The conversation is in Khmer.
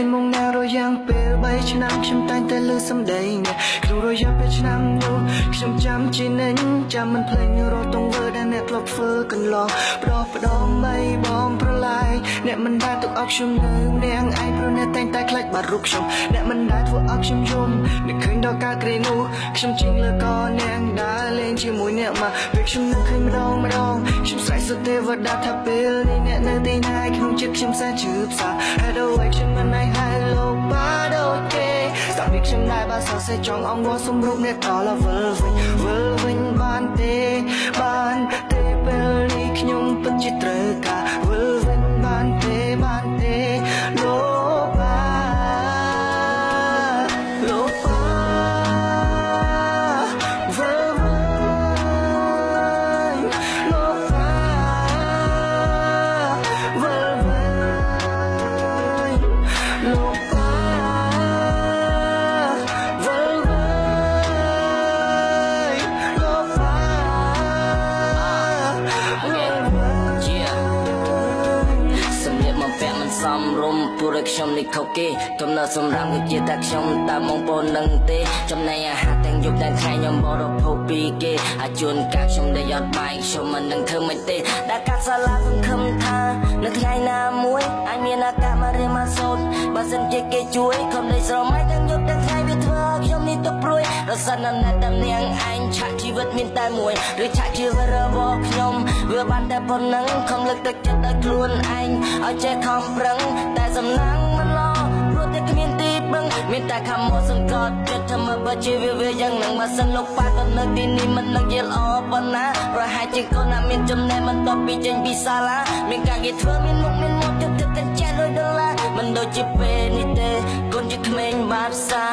ยมองแนวเรายังเปลี่ยนใบชนะฉันแต่งแต่ลือสำเดงเนี่ยคือเราอยากเป็นชนะดูฉันจำจีนั้นจำมันเพลงเราต้องเวอร์ได้เนี่ยกลบเฟอกันลองปลอบประดอมไม่บอมประลายเนี่ยมันได้ตกออกชุ่มหนึ่งเนียงไอเพราะเนี่ยแต่งแต่คลัดบารุกชมเนี่ยมันได้ทั่วออกชุ่มยมเนี่ยเคยดอกกาเกรนูฉันจริงแล้วก็เนียงได้เล่นชื่อมวยเนี่ยมาเรียกฉันนั้นเคยมาดองฉันใส่สุดเทวดาทับเปลนี่เนี่ยเนื้อตีนายขนมจิบฉันแสนชืบสาให้ดูไว้ฉันมันในไฮโลบาโดเกสาวดิฉันได้บาสาวใส่จองอ่องวัวสมรูปเนี่ยต่อละเวอร์วินบานเตเปลี่ขยมเป็นจิตรกาเวอร์วินบานเตโลบาเวอร์โลบาเวอร์โลบาសំរុំពុរខ្ញុំនេះខុសគេកំណត់សម្រាប់វិជាតែខ្ញុំតាមបងប្អូននឹងទេចំណែកអាហារទាំងយប់ទាំងថ្ងៃខ្ញុំបរិភោគពីគេអាជួនកាលខ្ញុំដែលយត់បាយខ្ញុំមិននឹងធ្វើមិនទេដែលកាត់សាលាសង្ឃឹមថានៅថ្ងៃណាមួយអាចមានឱកាសមករៀនមកសូត្របើសិនជាគេជួយខ្ញុំលេចស្រមៃទាំងយប់ទាំងថ្ងៃវាធ្វើឲ្យខ្ញុំនេះទុកព្រួយរសិនណាស់តាមនាងឯងឆាកជីវិតមានតែមួយឬឆាកជីវិតរបស់ខ្ញុំវាបានតែប៉ុណ្ណឹងខំលើកទឹកចិត្តដល់ខ្លួនឯងឲ្យចេះខំប្រឹងតែសំណាងមិនល្អព្រោះតែគ្មានទីពឹងមានតែខំមកសង្កត់ចិត្តថាមកបើជាវាយ៉ាងនឹងមកសិនលោកប៉ាក៏នៅទីនេះមិននឹកយល់ល្អប៉ុណ្ណាប្រហែលជាកូនណាមានចំណេះមិនតបពីចេញពីសាលាមានការងារធ្វើមានមុខមានមាត់ទឹកទឹកកញ្ចែកលុយដុល្លារមិនដូចជាពេលនេះទេកូនជាក្មេងបាបសា